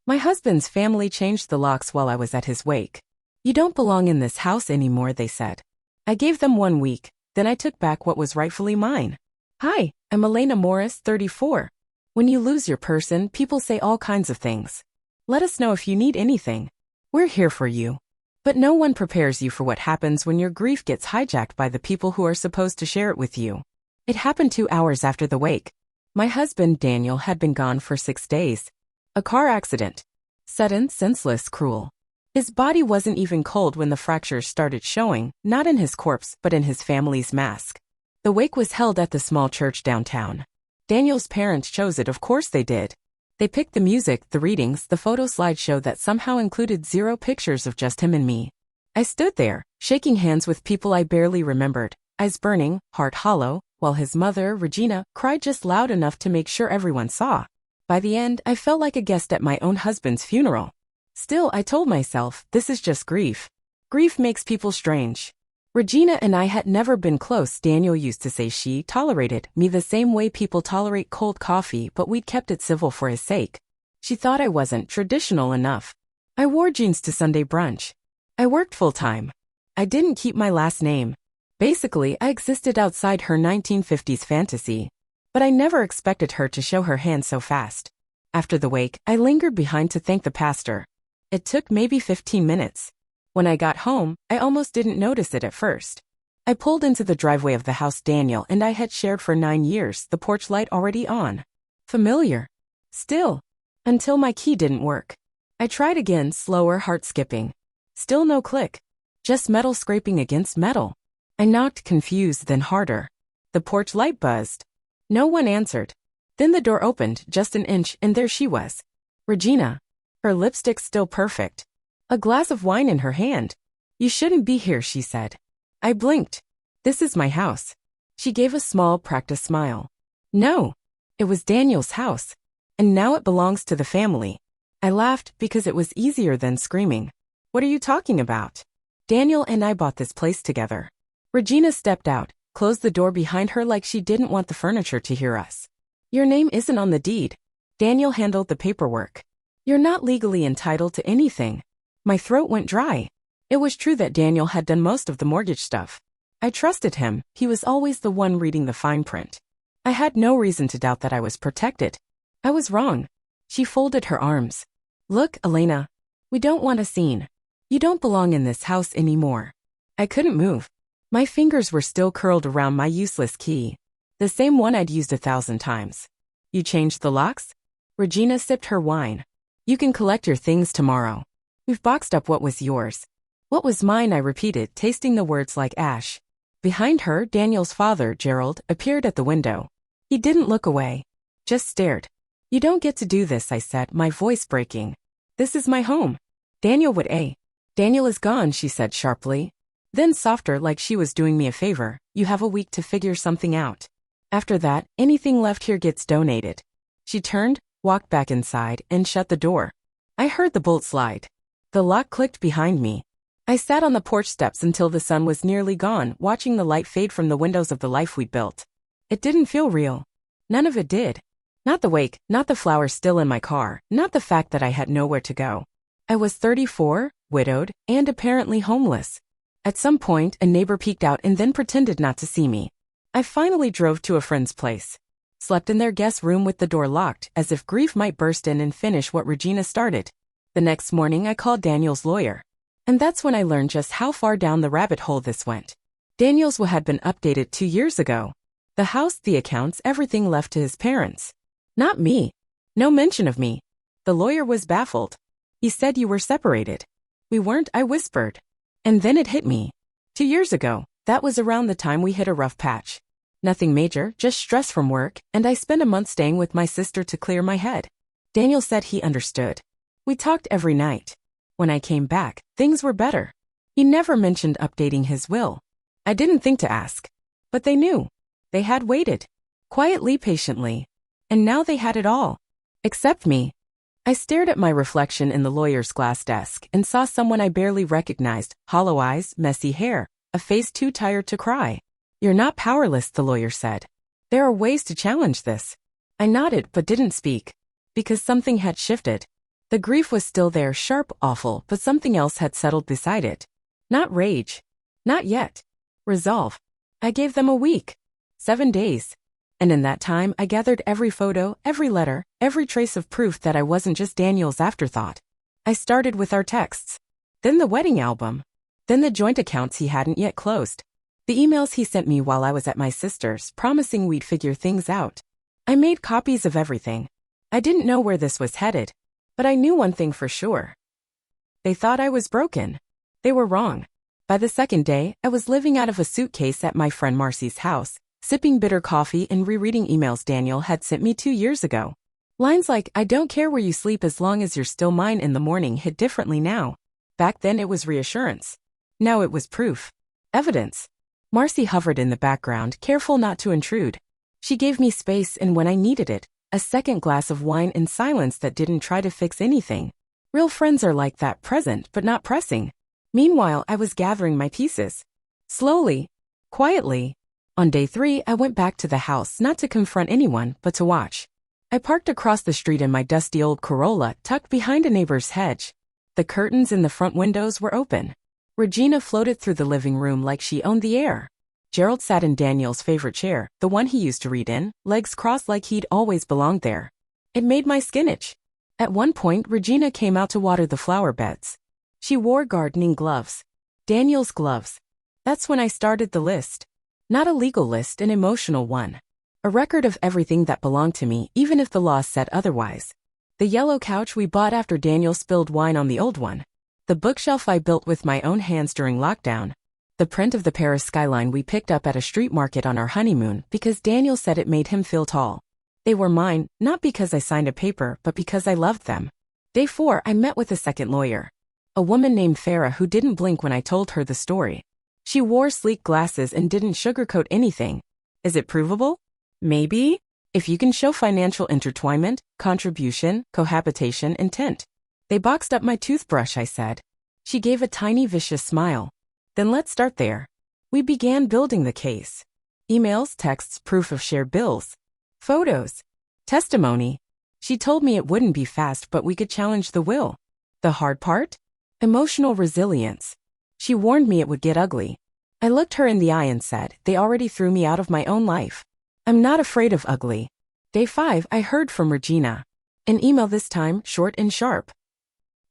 My husband's family changed the locks while I was at his wake. You don't belong in this house anymore, they said. I gave them 1 week, then I took back what was rightfully mine. Hi, I'm Elena Morris, 34. When you lose your person, people say all kinds of things. Let us know if you need anything. We're here for you. But no one prepares you for what happens when your grief gets hijacked by the people who are supposed to share it with you. It happened 2 hours after the wake. My husband, Daniel, had been gone for 6 days. A car accident. Sudden, senseless, cruel. His body wasn't even cold when the fractures started showing, not in his corpse but in his family's mask. The wake was held at the small church downtown. Daniel's parents chose it, of course they did. They picked the music, the readings, the photo slideshow that somehow included 0 pictures of just him and me. I stood there, shaking hands with people I barely remembered, eyes burning, heart hollow, while his mother, Regina, cried just loud enough to make sure everyone saw. By the end, I felt like a guest at my own husband's funeral. Still, I told myself, this is just grief. Grief makes people strange. Regina and I had never been close. Daniel used to say she tolerated me the same way people tolerate cold coffee, but we'd kept it civil for his sake. She thought I wasn't traditional enough. I wore jeans to Sunday brunch. I worked full-time. I didn't keep my last name. Basically, I existed outside her 1950s fantasy. But I never expected her to show her hand so fast. After the wake, I lingered behind to thank the pastor. It took maybe 15 minutes. When I got home, I almost didn't notice it at first. I pulled into the driveway of the house Daniel and I had shared for 9 years, the porch light already on. Familiar. Still. Until my key didn't work. I tried again, slower, heart skipping. Still no click. Just metal scraping against metal. I knocked, confused, then harder. The porch light buzzed. No one answered. Then the door opened just an inch and there she was. Regina. Her lipstick still perfect. A glass of wine in her hand. You shouldn't be here, she said. I blinked. This is my house. She gave a small, practiced smile. No. It was Daniel's house. And now it belongs to the family. I laughed because it was easier than screaming. What are you talking about? Daniel and I bought this place together. Regina stepped out, closed the door behind her like she didn't want the furniture to hear us. Your name isn't on the deed. Daniel handled the paperwork. You're not legally entitled to anything. My throat went dry. It was true that Daniel had done most of the mortgage stuff. I trusted him. He was always the one reading the fine print. I had no reason to doubt that I was protected. I was wrong. She folded her arms. Look, Elena. We don't want a scene. You don't belong in this house anymore. I couldn't move. My fingers were still curled around my useless key. The same one I'd used 1,000 times. You changed the locks? Regina sipped her wine. You can collect your things tomorrow. We've boxed up what was yours. What was mine, I repeated, tasting the words like ash. Behind her, Daniel's father, Gerald, appeared at the window. He didn't look away. Just stared. You don't get to do this, I said, my voice breaking. This is my home. Daniel would Daniel is gone, she said sharply. Then softer, like she was doing me a favor, you have a week to figure something out. After that, anything left here gets donated. She turned, walked back inside, and shut the door. I heard the bolt slide. The lock clicked behind me. I sat on the porch steps until the sun was nearly gone, watching the light fade from the windows of the life we'd built. It didn't feel real. None of it did. Not the wake, not the flowers still in my car, not the fact that I had nowhere to go. I was 34, widowed, and apparently homeless. At some point, a neighbor peeked out and then pretended not to see me. I finally drove to a friend's place. Slept in their guest room with the door locked, as if grief might burst in and finish what Regina started. The next morning, I called Daniel's lawyer. And that's when I learned just how far down the rabbit hole this went. Daniel's will had been updated 2 years ago. The house, the accounts, everything left to his parents. Not me. No mention of me. The lawyer was baffled. He said you were separated. We weren't, I whispered. And then it hit me. 2 years ago, that was around the time we hit a rough patch. Nothing major, just stress from work, and I spent a month staying with my sister to clear my head. Daniel said he understood. We talked every night. When I came back, things were better. He never mentioned updating his will. I didn't think to ask. But they knew. They had waited. Quietly, patiently. And now they had it all. Except me. I stared at my reflection in the lawyer's glass desk and saw someone I barely recognized, hollow eyes, messy hair, a face too tired to cry. You're not powerless, the lawyer said. There are ways to challenge this. I nodded but didn't speak. Because something had shifted. The grief was still there, sharp, awful, but something else had settled beside it. Not rage. Not yet. Resolve. I gave them a week. 7 days. And in that time, I gathered every photo, every letter, every trace of proof that I wasn't just Daniel's afterthought. I started with our texts. Then the wedding album. Then the joint accounts he hadn't yet closed. The emails he sent me while I was at my sister's, promising we'd figure things out. I made copies of everything. I didn't know where this was headed. But I knew one thing for sure. They thought I was broken. They were wrong. By the second day, I was living out of a suitcase at my friend Marcy's house, sipping bitter coffee and rereading emails Daniel had sent me 2 years ago. Lines like, "I don't care where you sleep as long as you're still mine" in the morning hit differently now. Back then it was reassurance. Now it was proof. Evidence. Marcy hovered in the background, careful not to intrude. She gave me space, and when I needed it, a second glass of wine in silence that didn't try to fix anything. Real friends are like that, present but not pressing. Meanwhile, I was gathering my pieces. Slowly. Quietly. On day 3, I went back to the house, not to confront anyone, but to watch. I parked across the street in my dusty old Corolla, tucked behind a neighbor's hedge. The curtains in the front windows were open. Regina floated through the living room like she owned the air. Gerald sat in Daniel's favorite chair, the one he used to read in, legs crossed like he'd always belonged there. It made my skin itch. At one point, Regina came out to water the flower beds. She wore gardening gloves. Daniel's gloves. That's when I started the list. Not a legal list, an emotional one. A record of everything that belonged to me, even if the law said otherwise. The yellow couch we bought after Daniel spilled wine on the old one. The bookshelf I built with my own hands during lockdown. The print of the Paris skyline we picked up at a street market on our honeymoon because Daniel said it made him feel tall. They were mine, not because I signed a paper, but because I loved them. Day 4, I met with a second lawyer. A woman named Farah who didn't blink when I told her the story. She wore sleek glasses and didn't sugarcoat anything. Is it provable? Maybe. If you can show financial intertwinement, contribution, cohabitation, intent. They boxed up my toothbrush, I said. She gave a tiny vicious smile. Then let's start there. We began building the case. Emails, texts, proof of shared bills. Photos. Testimony. She told me it wouldn't be fast, but we could challenge the will. The hard part? Emotional resilience. She warned me it would get ugly. I looked her in the eye and said, they already threw me out of my own life. I'm not afraid of ugly. Day 5, I heard from Regina. An email this time, short and sharp.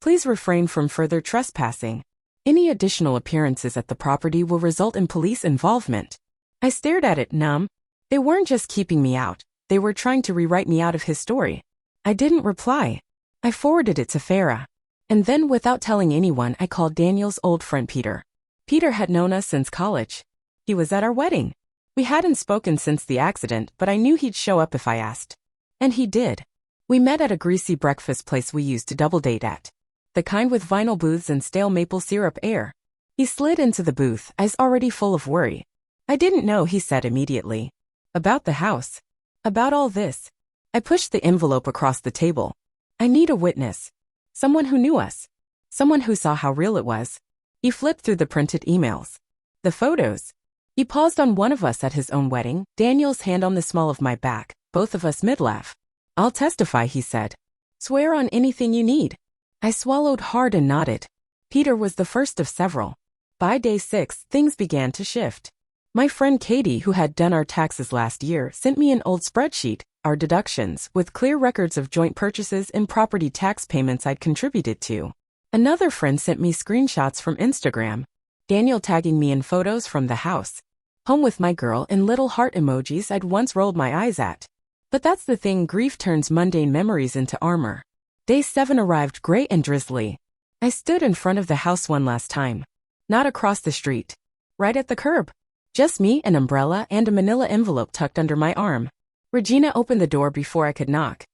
Please refrain from further trespassing. Any additional appearances at the property will result in police involvement. I stared at it, numb. They weren't just keeping me out. They were trying to rewrite me out of his story. I didn't reply. I forwarded it to Farah. And then, without telling anyone, I called Daniel's old friend Peter. Peter had known us since college. He was at our wedding. We hadn't spoken since the accident, but I knew he'd show up if I asked. And he did. We met at a greasy breakfast place we used to double date at. The kind with vinyl booths and stale maple syrup air. He slid into the booth, eyes already full of worry. I didn't know, he said immediately. About the house. About all this. I pushed the envelope across the table. I need a witness. Someone who knew us. Someone who saw how real it was. He flipped through the printed emails. The photos. He paused on one of us at his own wedding, Daniel's hand on the small of my back, both of us mid-laugh. I'll testify, he said. Swear on anything you need. I swallowed hard and nodded. Peter was the first of several. By day 6, things began to shift. My friend Katie, who had done our taxes last year, sent me an old spreadsheet, our deductions, with clear records of joint purchases and property tax payments I'd contributed to. Another friend sent me screenshots from Instagram. Daniel tagging me in photos from the house. Home with my girl and little heart emojis I'd once rolled my eyes at. But that's the thing, grief turns mundane memories into armor. Day 7 arrived gray and drizzly. I stood in front of the house one last time. Not across the street. Right at the curb. Just me, an umbrella, and a manila envelope tucked under my arm. Regina opened the door before I could knock.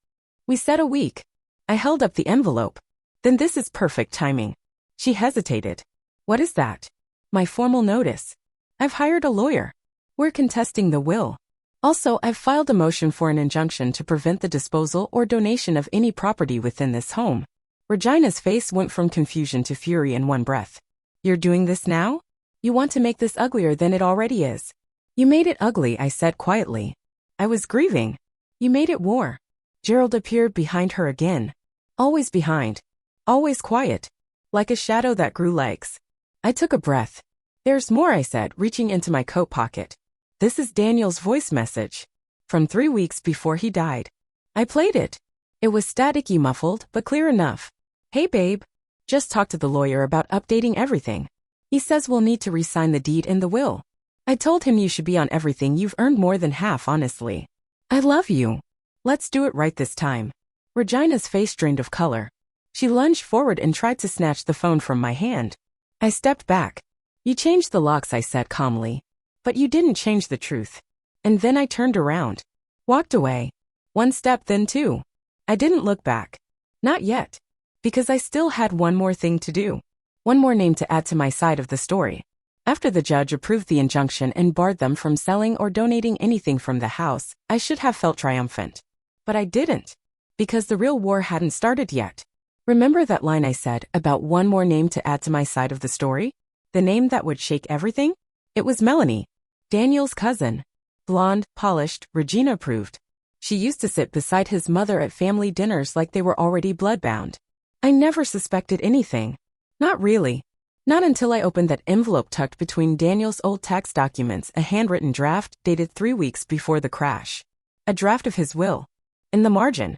We said a week. I held up the envelope. Then this is perfect timing. She hesitated. What is that? My formal notice. I've hired a lawyer. We're contesting the will. Also, I've filed a motion for an injunction to prevent the disposal or donation of any property within this home. Regina's face went from confusion to fury in one breath. You're doing this now? You want to make this uglier than it already is. You made it ugly, I said quietly. I was grieving. You made it war. Gerald appeared behind her again. Always behind. Always quiet. Like a shadow that grew legs. I took a breath. There's more, I said, reaching into my coat pocket. This is Daniel's voice message. From 3 weeks before he died. I played it. It was staticky, muffled, but clear enough. Hey babe. Just talked to the lawyer about updating everything. He says we'll need to re-sign the deed in the will. I told him you should be on everything. You've earned more than half, honestly. I love you. Let's do it right this time. Regina's face drained of color. She lunged forward and tried to snatch the phone from my hand. I stepped back. You changed the locks, I said calmly. But you didn't change the truth. And then I turned around. Walked away. One step, then two. I didn't look back. Not yet. Because I still had one more thing to do. One more name to add to my side of the story. After the judge approved the injunction and barred them from selling or donating anything from the house, I should have felt triumphant. But I didn't. Because the real war hadn't started yet. Remember that line I said about one more name to add to my side of the story? The name that would shake everything? It was Melanie. Daniel's cousin. Blonde, polished, Regina approved. She used to sit beside his mother at family dinners like they were already bloodbound. I never suspected anything. Not really. Not until I opened that envelope tucked between Daniel's old tax documents, a handwritten draft dated 3 weeks before the crash. A draft of his will. In the margin.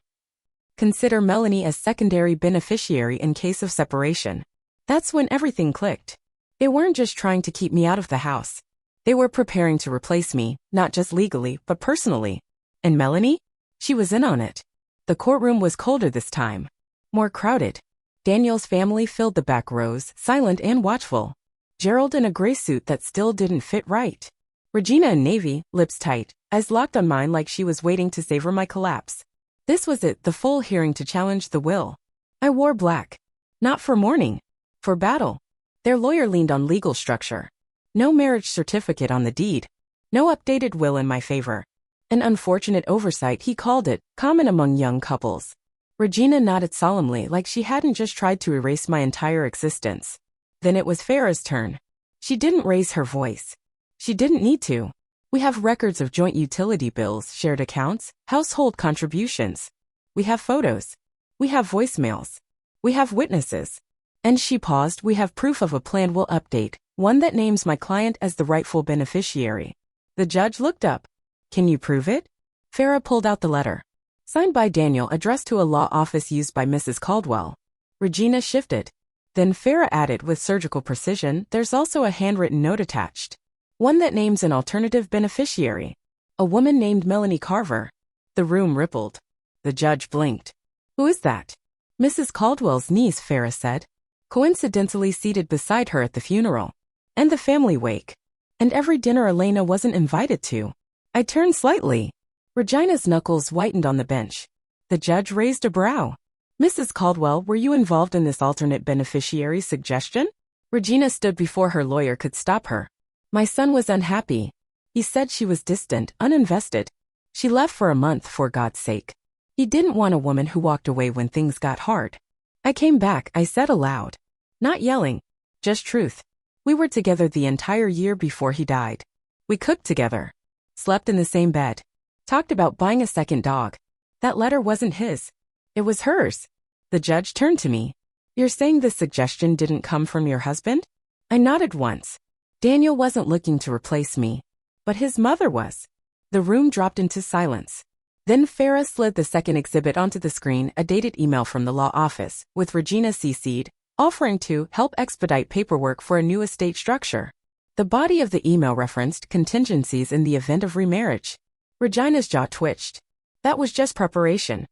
Consider Melanie as secondary beneficiary in case of separation. That's when everything clicked. They weren't just trying to keep me out of the house. They were preparing to replace me, not just legally, but personally. And Melanie? She was in on it. The courtroom was colder this time. More crowded. Daniel's family filled the back rows, silent and watchful. Gerald in a gray suit that still didn't fit right. Regina in navy, lips tight, eyes locked on mine like she was waiting to savor my collapse. This was it, the full hearing to challenge the will. I wore black. Not for mourning. For battle. Their lawyer leaned on legal structure. No marriage certificate on the deed. No updated will in my favor. An unfortunate oversight, he called it, common among young couples. Regina nodded solemnly like she hadn't just tried to erase my entire existence. Then it was Farah's turn. She didn't raise her voice. She didn't need to. We have records of joint utility bills, shared accounts, household contributions. We have photos. We have voicemails. We have witnesses. And she paused. We have proof of a planned will update, one that names my client as the rightful beneficiary. The judge looked up. Can you prove it? Farah pulled out the letter. Signed by Daniel, addressed to a law office used by Mrs. Caldwell. Regina shifted. Then Farah added with surgical precision, there's also a handwritten note attached. One that names an alternative beneficiary. A woman named Melanie Carver. The room rippled. The judge blinked. Who is that? Mrs. Caldwell's niece, Farah said. Coincidentally seated beside her at the funeral. And the family wake. And every dinner Elena wasn't invited to. I turned slightly. Regina's knuckles whitened on the bench. The judge raised a brow. Mrs. Caldwell, were you involved in this alternate beneficiary suggestion? Regina stood before her lawyer could stop her. My son was unhappy. He said she was distant, uninvested. She left for a month, for God's sake. He didn't want a woman who walked away when things got hard. I came back, I said aloud. Not yelling. Just truth. We were together the entire year before he died. We cooked together. Slept in the same bed. Talked about buying a second dog. That letter wasn't his. It was hers. The judge turned to me. You're saying this suggestion didn't come from your husband? I nodded once. Daniel wasn't looking to replace me. But his mother was. The room dropped into silence. Then Farah slid the second exhibit onto the screen, a dated email from the law office, with Regina CC'd, offering to help expedite paperwork for a new estate structure. The body of the email referenced contingencies in the event of remarriage. Regina's jaw twitched. That was just preparation.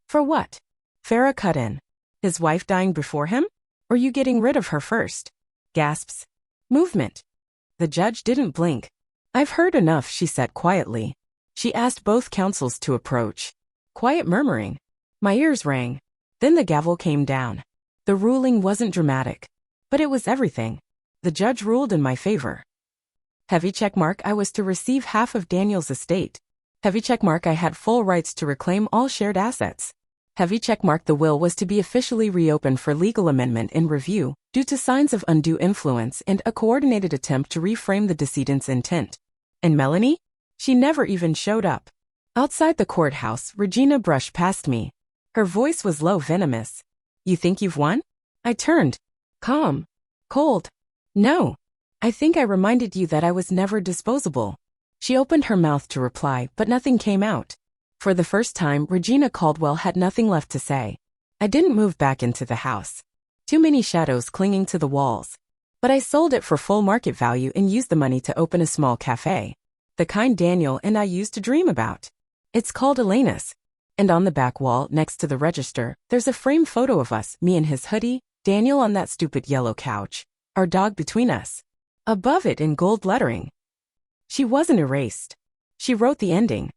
For what? Farah cut in. His wife dying before him? Or you getting rid of her first? Gasps. Movement. The judge didn't blink. I've heard enough, she said quietly. She asked both counsels to approach. Quiet murmuring. My ears rang. Then the gavel came down. The ruling wasn't dramatic. But it was everything. The judge ruled in my favor. Heavy checkmark, I was to receive half of Daniel's estate. Heavy checkmark, I had full rights to reclaim all shared assets. Heavy checkmark, the will was to be officially reopened for legal amendment and review, due to signs of undue influence and a coordinated attempt to reframe the decedent's intent. And Melanie? She never even showed up. Outside the courthouse, Regina brushed past me. Her voice was low, venomous. You think you've won? I turned. Calm. Cold. No. I think I reminded you that I was never disposable. She opened her mouth to reply, but nothing came out. For the first time, Regina Caldwell had nothing left to say. I didn't move back into the house. Too many shadows clinging to the walls. But I sold it for full market value and used the money to open a small cafe. The kind Daniel and I used to dream about. It's called Elena's. And on the back wall, next to the register, there's a framed photo of us, me in his hoodie, Daniel on that stupid yellow couch, our dog between us. Above it in gold lettering. She wasn't erased. She wrote the ending.